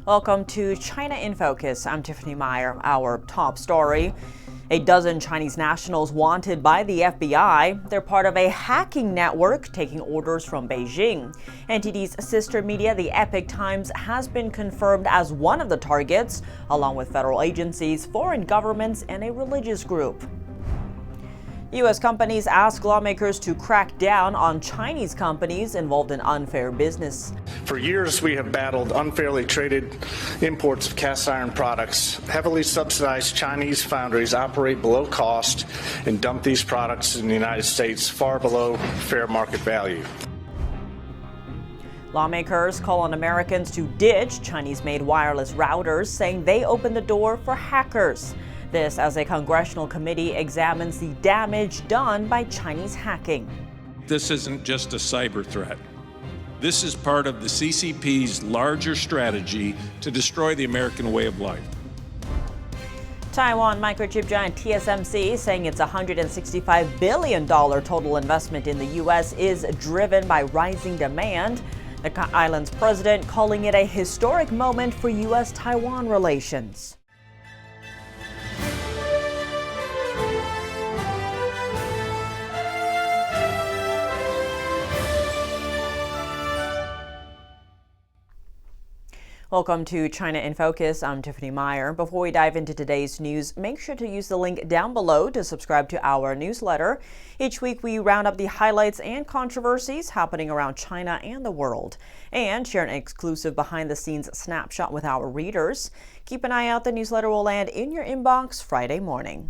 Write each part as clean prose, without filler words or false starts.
Welcome to China in Focus. I'm Tiffany Meyer. Our top story: a dozen Chinese nationals wanted by the FBI. They're part of a hacking network taking orders from Beijing. NTD's sister media, the Epoch Times, has been confirmed as one of the targets, along with federal agencies, foreign governments, and a religious group. U.S. companies ask lawmakers to crack down on Chinese companies involved in unfair business. For years, we have battled unfairly traded imports of cast iron products. Heavily subsidized Chinese foundries operate below cost and dump these products in the United States far below fair market value. Lawmakers call on Americans to ditch Chinese-made wireless routers, saying they open the door for hackers. This as a congressional committee examines the damage done by Chinese hacking. This isn't just a cyber threat. This is part of the CCP's larger strategy to destroy the American way of life. Taiwan microchip giant TSMC saying its $165 billion total investment in the U.S. is driven by rising demand. The island's president calling it a historic moment for U.S.-Taiwan relations. Welcome to China in Focus. I'm Tiffany Meyer. Before we dive into today's news, make sure to use the link down below to subscribe to our newsletter. Each week, we round up the highlights and controversies happening around China and the world, and share an exclusive behind-the-scenes snapshot with our readers. Keep an eye out. The newsletter will land in your inbox Friday morning.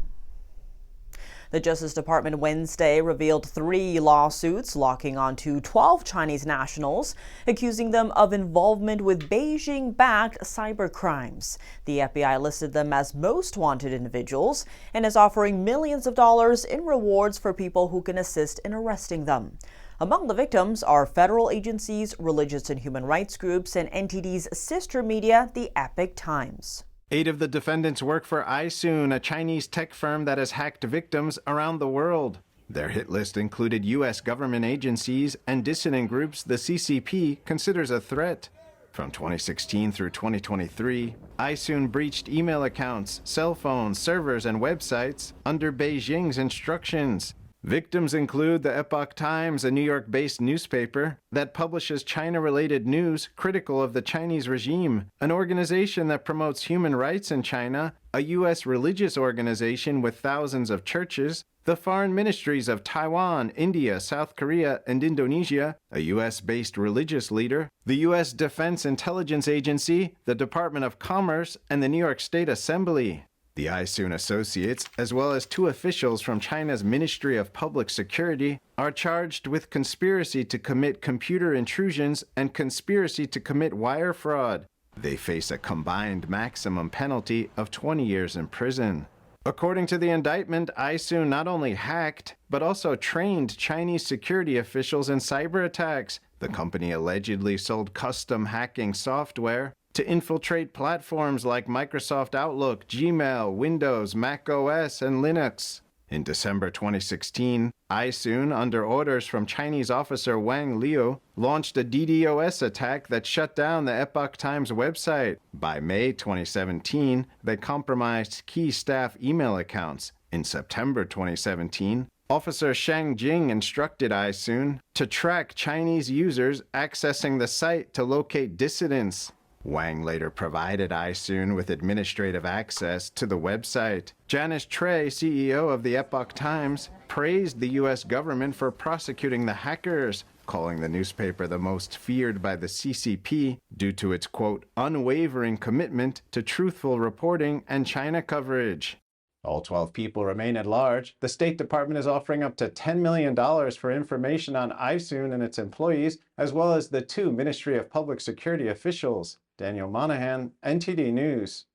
The Justice Department Wednesday revealed 3 lawsuits locking onto 12 Chinese nationals, accusing them of involvement with Beijing-backed cyber crimes. The FBI listed them as most wanted individuals and is offering millions of dollars in rewards for people who can assist in arresting them. Among the victims are federal agencies, religious and human rights groups, and NTD's sister media, the Epoch Times. 8 of the defendants work for iSoon, a Chinese tech firm that has hacked victims around the world. Their hit list included U.S. government agencies and dissident groups the CCP considers a threat. From 2016 through 2023, iSoon breached email accounts, cell phones, servers, and websites under Beijing's instructions. Victims include the Epoch Times, a New York-based newspaper that publishes China-related news critical of the Chinese regime, an organization that promotes human rights in China, a U.S. religious organization with thousands of churches, the foreign ministries of Taiwan, India, South Korea, and Indonesia, a U.S.-based religious leader, the U.S. Defense Intelligence Agency, the Department of Commerce, and the New York State Assembly. The iSoon associates, as well as 2 officials from China's Ministry of Public Security, are charged with conspiracy to commit computer intrusions and conspiracy to commit wire fraud. They face a combined maximum penalty of 20 years in prison. According to the indictment, iSoon not only hacked, but also trained Chinese security officials in cyber attacks. The company allegedly sold custom hacking software to infiltrate platforms like Microsoft Outlook, Gmail, Windows, Mac OS, and Linux. In December 2016, iSoon, under orders from Chinese officer Wang Liu, launched a DDoS attack that shut down the Epoch Times website. By May 2017, they compromised key staff email accounts. In September 2017, Officer Shang Jing instructed iSoon to track Chinese users accessing the site to locate dissidents. Wang later provided iSoon with administrative access to the website. Janice Trey, CEO of the Epoch Times, praised the U.S. government for prosecuting the hackers, calling the newspaper the most feared by the CCP due to its, quote, unwavering commitment to truthful reporting and China coverage. All 12 people remain at large. The State Department is offering up to $10 million for information on iSoon and its employees, as well as the 2 Ministry of Public Security officials. Daniel Monahan, NTD News.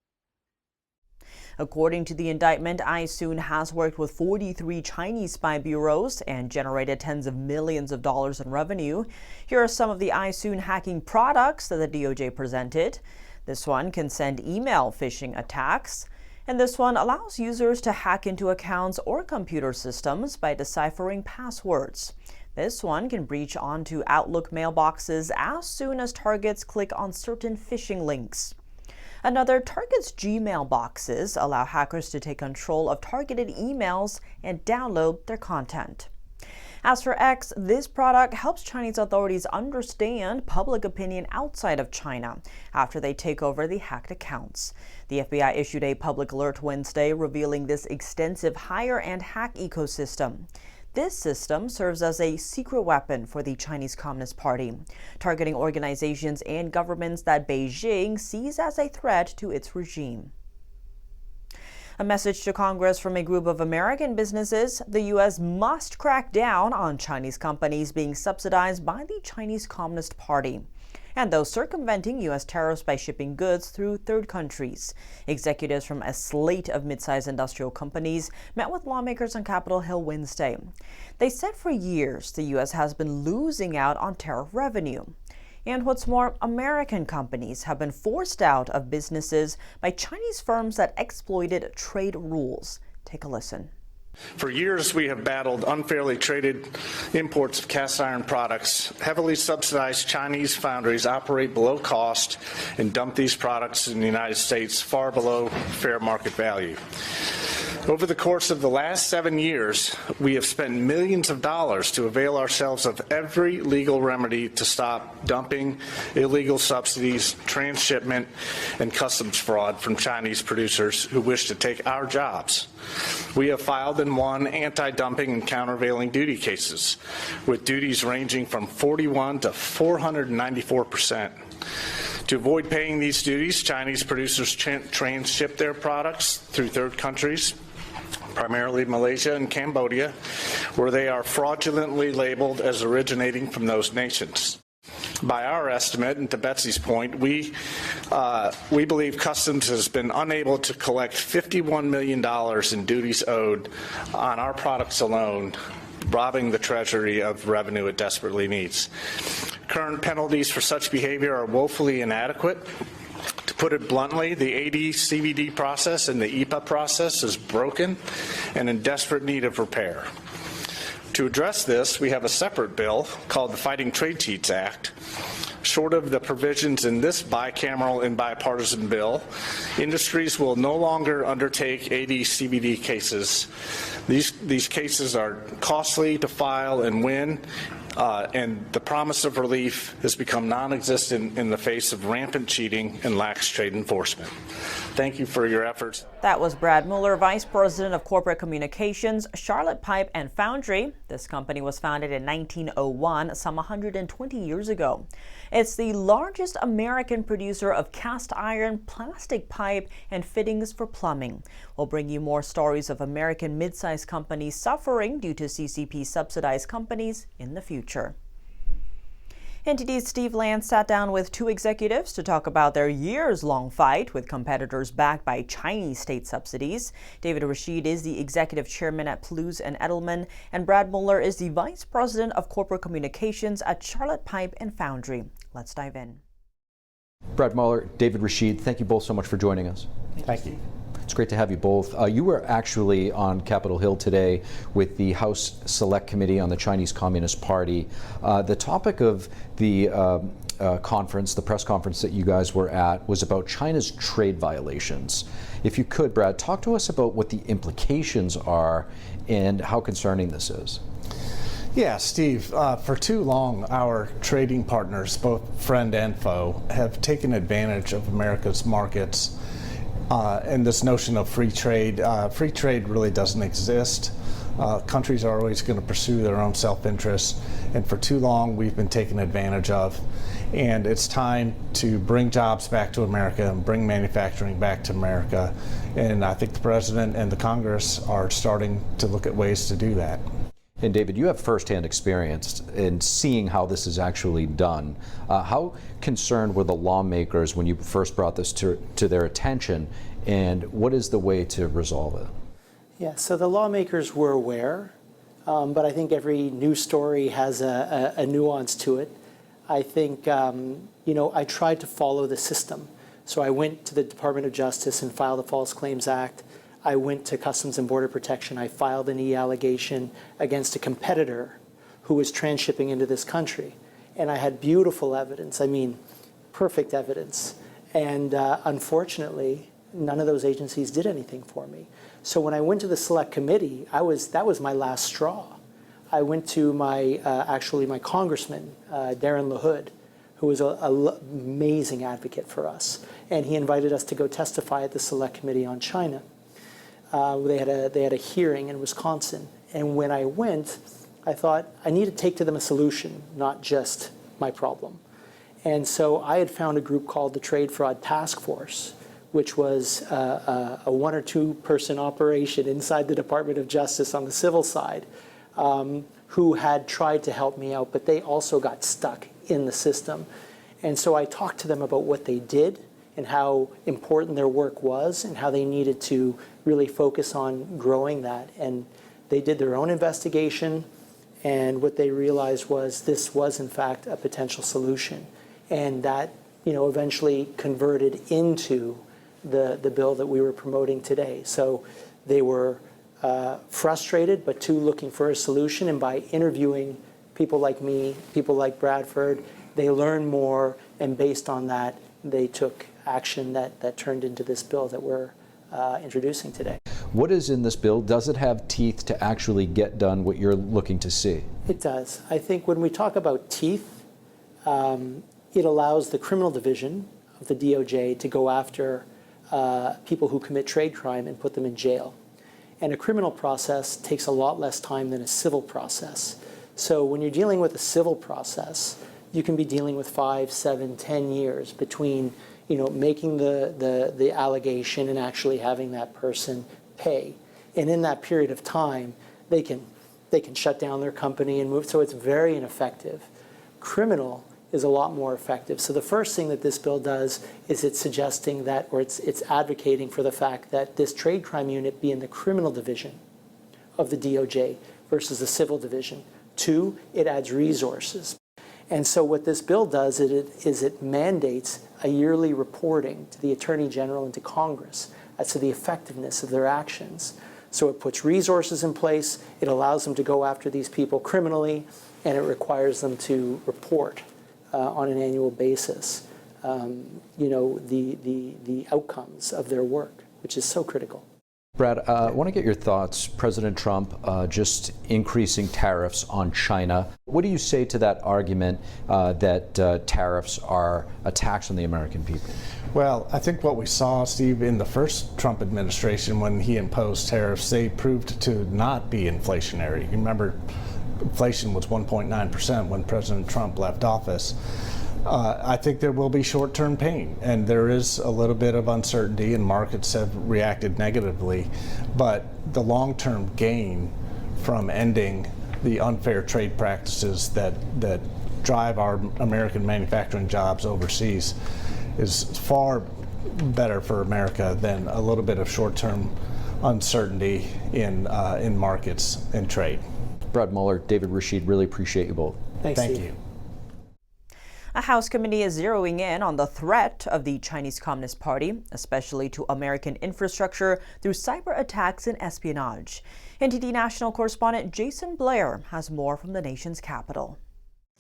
According to the indictment, iSoon has worked with 43 Chinese spy bureaus and generated tens of millions of dollars in revenue. Here are some of the iSoon hacking products that the DOJ presented. This one can send email phishing attacks. And this one allows users to hack into accounts or computer systems by deciphering passwords. This one can breach onto Outlook mailboxes as soon as targets click on certain phishing links. Another, targets Gmail boxes allow hackers to take control of targeted emails and download their content. As for X, this product helps Chinese authorities understand public opinion outside of China after they take over the hacked accounts. The FBI issued a public alert Wednesday revealing this extensive hire and hack ecosystem. This system serves as a secret weapon for the Chinese Communist Party, targeting organizations and governments that Beijing sees as a threat to its regime. A message to Congress from a group of American businesses: the U.S. must crack down on Chinese companies being subsidized by the Chinese Communist Party and those circumventing U.S. tariffs by shipping goods through third countries. Executives from a slate of mid-sized industrial companies met with lawmakers on Capitol Hill Wednesday. They said for years the U.S. has been losing out on tariff revenue. And what's more, American companies have been forced out of businesses by Chinese firms that exploited trade rules. Take a listen. For years, we have battled unfairly traded imports of cast iron products. Heavily subsidized Chinese foundries operate below cost and dump these products in the United States far below fair market value. Over the course of the last 7 years, we have spent millions of dollars to avail ourselves of every legal remedy to stop dumping, illegal subsidies, transshipment, and customs fraud from Chinese producers who wish to take our jobs. We have filed and won anti-dumping and countervailing duty cases, with duties ranging from 41 to 494%. To avoid paying these duties, Chinese producers transship their products through third countries, primarily Malaysia and Cambodia, where they are fraudulently labeled as originating from those nations. By our estimate, and to Betsy's point, we believe Customs has been unable to collect $51 million in duties owed on our products alone, robbing the Treasury of revenue it desperately needs. Current penalties for such behavior are woefully inadequate. To put it bluntly, the AD-CVD process and the EPA process is broken and in desperate need of repair. To address this, we have a separate bill called the Fighting Trade Cheats Act. Short of the provisions in this bicameral and bipartisan bill, industries will no longer undertake AD-CVD cases. These cases are costly to file and win, and the promise of relief has become non-existent in the face of rampant cheating and lax trade enforcement. Thank you for your efforts. That was Brad Mueller, Vice President of Corporate Communications, Charlotte Pipe and Foundry. This company was founded in 1901, some 120 years ago. It's the largest American producer of cast iron, plastic pipe, and fittings for plumbing. We'll bring you more stories of American mid-sized companies suffering due to CCP-subsidized companies in the future. NTD's Steve Land sat down with two executives to talk about their years-long fight with competitors backed by Chinese state subsidies. David Rashid is the executive chairman at Plouz & Edelman, and Brad Mueller is the vice president of corporate communications at Charlotte Pipe and Foundry. Let's dive in. Brad Mueller, David Rashid, thank you both so much for joining us. Thank you. It's great to have you both. You were actually on Capitol Hill today with the House Select Committee on the Chinese Communist Party. The topic of the conference, the press conference that you guys were at, was about China's trade violations. If you could, Brad, talk to us about what the implications are and how concerning this is. Yeah, Steve, for too long, our trading partners, both friend and foe, have taken advantage of America's markets and this notion of free trade. Free trade really doesn't exist. Countries are always going to pursue their own self-interest, and for too long we've been taken advantage of. And it's time to bring jobs back to America and bring manufacturing back to America. And I think the President and the Congress are starting to look at ways to do that. And David, you have firsthand experience in seeing how this is actually done. How concerned were the lawmakers when you first brought this to their attention, and what is the way to resolve it? Yeah, so the lawmakers were aware, but I think every news story has a nuance to it. I think, I tried to follow the system. So I went to the Department of Justice and filed a False Claims Act. I went to Customs and Border Protection. I filed an e-allegation against a competitor who was transshipping into this country. And I had beautiful evidence, I mean, perfect evidence. And unfortunately, none of those agencies did anything for me. So when I went to the select committee, that was my last straw. I went to actually my congressman, Darren LaHood, who was an amazing advocate for us. And he invited us to go testify at the select committee on China. They had a hearing in Wisconsin. And when I went, I thought I need to take to them a solution, not just my problem. And so I had found a group called the Trade Fraud Task Force, which was a 1 or 2 person operation inside the Department of Justice on the civil side, who had tried to help me out, but they also got stuck in the system. And so I talked to them about what they did and how important their work was and how they needed to really focus on growing that. And they did their own investigation, and what they realized was this was in fact a potential solution. And that, eventually converted into the bill that we were promoting today. So they were frustrated, but looking for a solution. And by interviewing people like me, people like Bradford, they learned more, and based on that, they took action that turned into this bill that we're introducing today. What is in this bill? Does it have teeth to actually get done what you're looking to see? It does. I think when we talk about teeth, it allows the criminal division of the DOJ to go after people who commit trade crime and put them in jail. And a criminal process takes a lot less time than a civil process. So when you're dealing with a civil process, you can be dealing with 5, 7, 10 years between making the allegation and actually having that person pay. And in that period of time, they can shut down their company and move. So it's very ineffective. Criminal is a lot more effective. So the first thing that this bill does is it's suggesting that, or it's advocating for the fact that this trade crime unit be in the criminal division of the DOJ versus the civil division. 2, it adds resources. And so what this bill does is it mandates a yearly reporting to the Attorney General and to Congress as to the effectiveness of their actions. So it puts resources in place, it allows them to go after these people criminally, and it requires them to report on an annual basis, the outcomes of their work, which is so critical. Brad, I want to get your thoughts. President Trump just increasing tariffs on China. What do you say to that argument that tariffs are a tax on the American people? Well, I think what we saw, Steve, in the first Trump administration when he imposed tariffs, they proved to not be inflationary. You remember, inflation was 1.9% when President Trump left office. I think there will be short-term pain, and there is a little bit of uncertainty, and markets have reacted negatively. But the long-term gain from ending the unfair trade practices that drive our American manufacturing jobs overseas is far better for America than a little bit of short-term uncertainty in markets and trade. Brad Mueller, David Rashid, really appreciate you both. Thanks, Thank Steve. you. A House committee is zeroing in on the threat of the Chinese Communist Party, especially to American infrastructure through cyber attacks and espionage. NTD National correspondent Jason Blair has more from the nation's capital.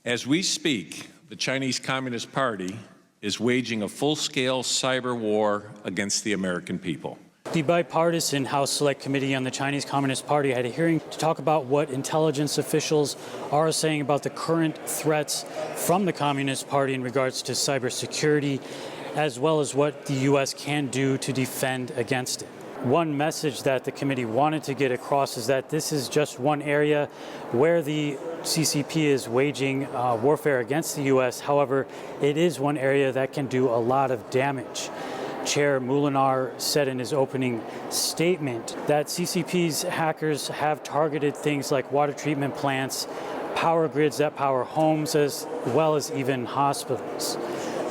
As we speak, the Chinese Communist Party is waging a full-scale cyber war against the American people. The bipartisan House Select Committee on the Chinese Communist Party had a hearing to talk about what intelligence officials are saying about the current threats from the Communist Party in regards to cybersecurity, as well as what the U.S. can do to defend against it. One message that the committee wanted to get across is that this is just one area where the CCP is waging warfare against the U.S. However, it is one area that can do a lot of damage. Chair Molinar said in his opening statement that CCP's hackers have targeted things like water treatment plants, power grids that power homes, as well as even hospitals.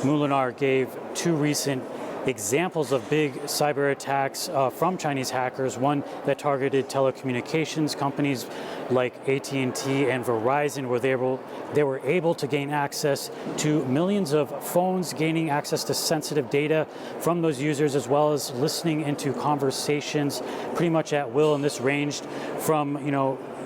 Molinar gave 2 recent examples of big cyber attacks from Chinese hackers, one that targeted telecommunications companies like AT&T and Verizon, where they were able to gain access to millions of phones, gaining access to sensitive data from those users, as well as listening into conversations pretty much at will. And this ranged from,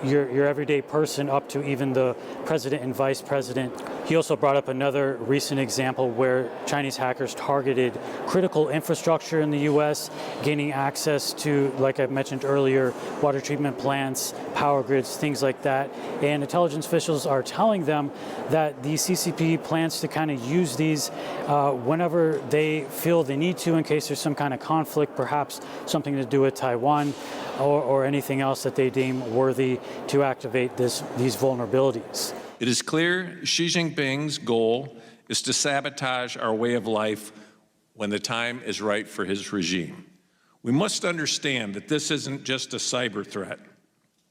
your everyday person up to even the president and vice president. He also brought up another recent example where Chinese hackers targeted critical infrastructure in the U.S., gaining access to, like I mentioned earlier, water treatment plants, power grids, things like that. And intelligence officials are telling them that the CCP plans to kind of use these whenever they feel they need to, in case there's some kind of conflict, perhaps something to do with Taiwan or anything else that they deem worthy to activate these vulnerabilities. It is clear Xi Jinping's goal is to sabotage our way of life when the time is right for his regime. We must understand that this isn't just a cyber threat.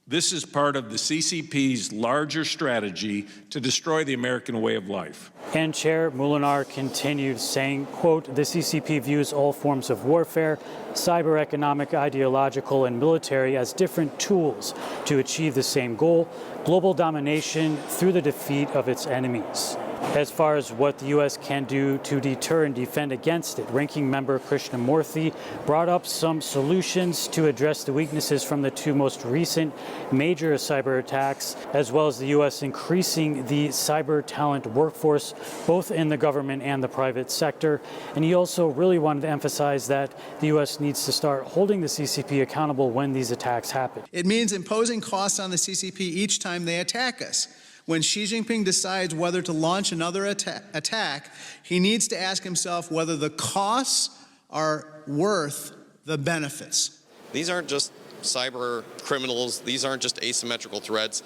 This is part of the CCP's larger strategy to destroy the American way of life. And Chair Molinar continued saying, quote, the CCP views all forms of warfare, cyber, economic, ideological, and military as different tools to achieve the same goal, global domination through the defeat of its enemies. As far as what the U.S. can do to deter and defend against it, Ranking Member Krishnamurthy brought up some solutions to address the weaknesses from the two most recent major cyber attacks, as well as the U.S. increasing the cyber talent workforce, both in the government and the private sector. And he also really wanted to emphasize that the U.S. needs to start holding the CCP accountable when these attacks happen. It means imposing costs on the CCP each time they attack us. When Xi Jinping decides whether to launch another attack, he needs to ask himself whether the costs are worth the benefits. These aren't just cyber criminals. These aren't just asymmetrical threats.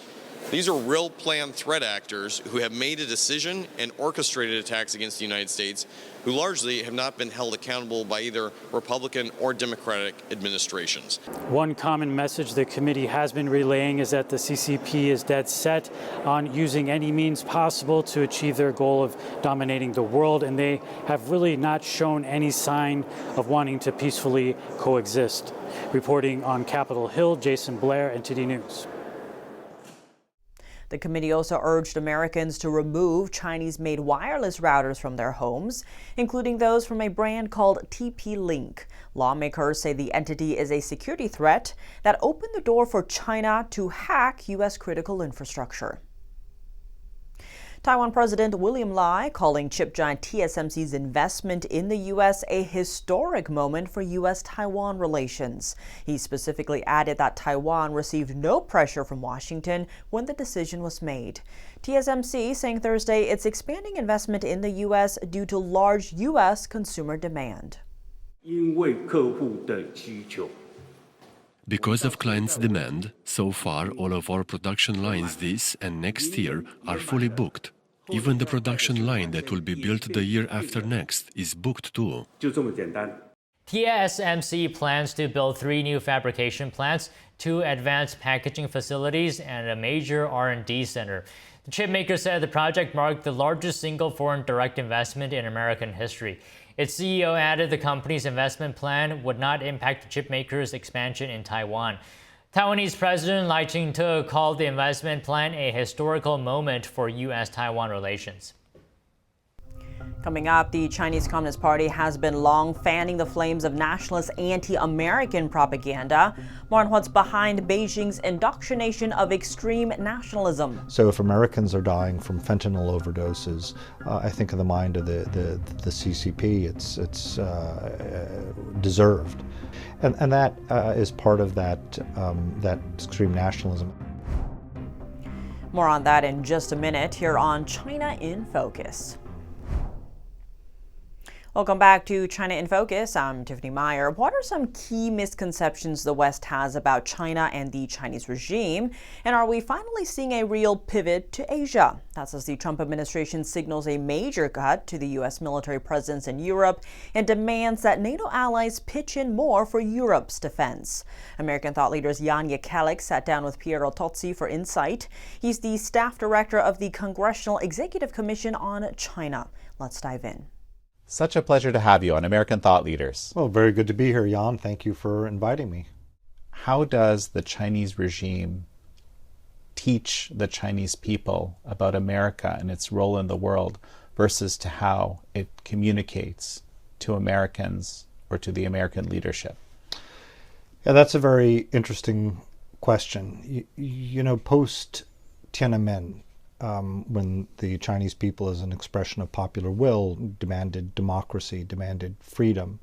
These are real planned threat actors who have made a decision and orchestrated attacks against the United States, who largely have not been held accountable by either Republican or Democratic administrations. One common message the committee has been relaying is that the CCP is dead set on using any means possible to achieve their goal of dominating the world, and they have really not shown any sign of wanting to peacefully coexist. Reporting on Capitol Hill, Jason Blair, NTD News. The committee also urged Americans to remove Chinese-made wireless routers from their homes, including those from a brand called TP-Link. Lawmakers say the entity is a security threat that opened the door for China to hack U.S. critical infrastructure. Taiwan President William Lai calling chip giant TSMC's investment in the U.S. a historic moment for U.S.-Taiwan relations. He specifically added that Taiwan received no pressure from Washington when the decision was made. TSMC saying Thursday it's expanding investment in the U.S. due to large U.S. consumer demand. Because of clients' demand, so far all of our production lines this and next year are fully booked. Even the production line that will be built the year after next is booked too. TSMC plans to build 3 new fabrication plants, 2 advanced packaging facilities, and a major R&D center. The chipmaker said the project marked the largest single foreign direct investment in American history. Its CEO added the company's investment plan would not impact the chipmaker's expansion in Taiwan. Taiwanese President Lai Ching-te called the investment plan a historical moment for U.S.-Taiwan relations. Coming up, the Chinese Communist Party has been long fanning the flames of nationalist anti-American propaganda. More on what's behind Beijing's indoctrination of extreme nationalism. So if Americans are dying from fentanyl overdoses, I think in the mind of the CCP, it's deserved. And that is part of that extreme nationalism. More on that in just a minute here on China in Focus. Welcome back to China in Focus. I'm Tiffany Meyer. What are some key misconceptions the West has about China and the Chinese regime? And are we finally seeing a real pivot to Asia? That's as the Trump administration signals a major cut to the U.S. military presence in Europe and demands that NATO allies pitch in more for Europe's defense. American thought leaders Jan Jekielek sat down with Piero Tozzi for insight. He's the staff director of the Congressional Executive Commission on China. Let's dive in. Such a pleasure to have you on American Thought Leaders. Well, very good to be here, Jan. Thank you for inviting me. How does the Chinese regime teach the Chinese people about America and its role in the world versus to how it communicates to Americans or to the American leadership? Yeah, that's a very interesting question. Post Tiananmen, when the Chinese people, as an expression of popular will, demanded democracy, demanded freedom,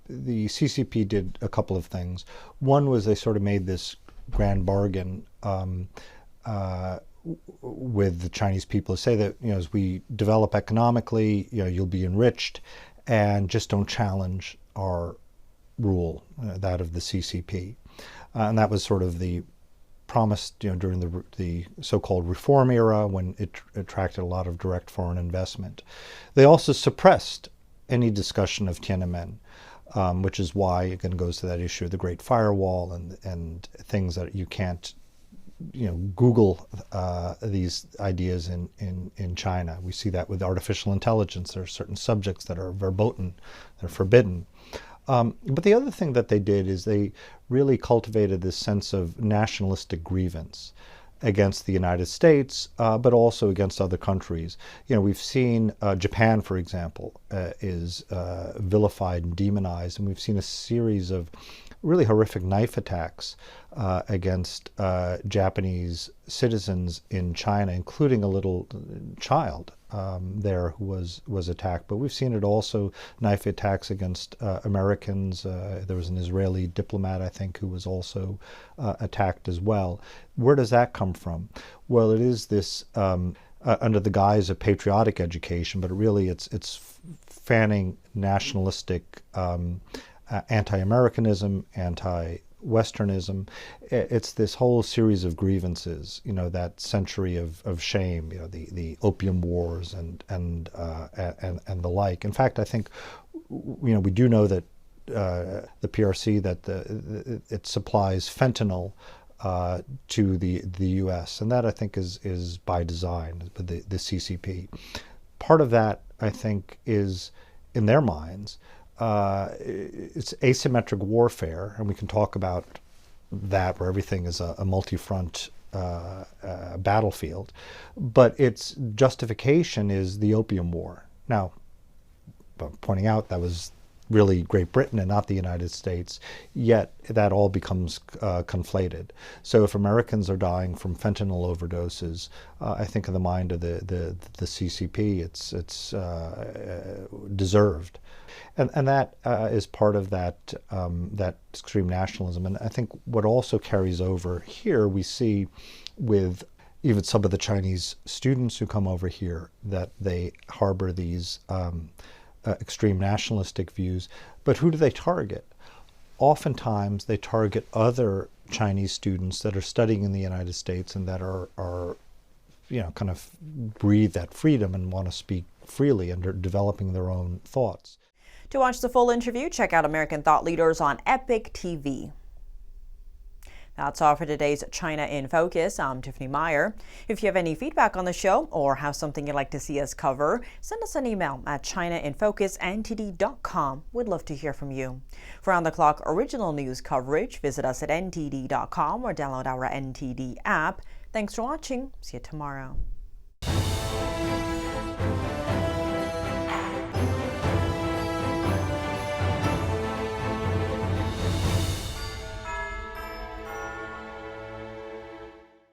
the CCP did a couple of things. One was they sort of made this grand bargain with the Chinese people to say that, as we develop economically, you'll be enriched, and just don't challenge our rule, that of the CCP. And that was sort of the promise, during the so-called reform era, when it attracted a lot of direct foreign investment. They also suppressed any discussion of Tiananmen, which is why, again, goes to that issue of the Great Firewall and things that you can't, Google these ideas in China. We see that with artificial intelligence. There are certain subjects that are verboten, they're forbidden. But the other thing that they did is they really cultivated this sense of nationalistic grievance against the United States, but also against other countries. We've seen Japan, for example, is vilified and demonized, and we've seen a series of really horrific knife attacks against Japanese citizens in China, including a little child there who was attacked. But we've seen it also, knife attacks against Americans. There was an Israeli diplomat, I think, who was also attacked as well. Where does that come from? Well, it is this under the guise of patriotic education, but really it's fanning nationalistic anti-Americanism, anti-Westernism. It's this whole series of grievances, that century of shame, the Opium Wars and the like. In fact, I think, we do know that the PRC, that it supplies fentanyl to the U.S., and that, I think, is by design, the CCP. Part of that, I think, is, in their minds, it's asymmetric warfare, and we can talk about that, where everything is a multi-front battlefield. But its justification is the Opium War. Now, pointing out that was really Great Britain and not the United States, yet that all becomes conflated. So if Americans are dying from fentanyl overdoses, I think in the mind of the CCP, it's deserved. And that is part of that extreme nationalism. And I think what also carries over here, we see with even some of the Chinese students who come over here, that they harbor these extreme nationalistic views. But who do they target? Oftentimes they target other Chinese students that are studying in the United States and that are kind of breathe that freedom and want to speak freely and are developing their own thoughts. To watch the full interview, check out American Thought Leaders on Epoch TV. That's all for today's China in Focus. I'm Tiffany Meyer. If you have any feedback on the show or have something you'd like to see us cover, send us an email at chinainfocusntd.com. We'd love to hear from you. For on-the-clock original news coverage, visit us at ntd.com or download our NTD app. Thanks for watching. See you tomorrow.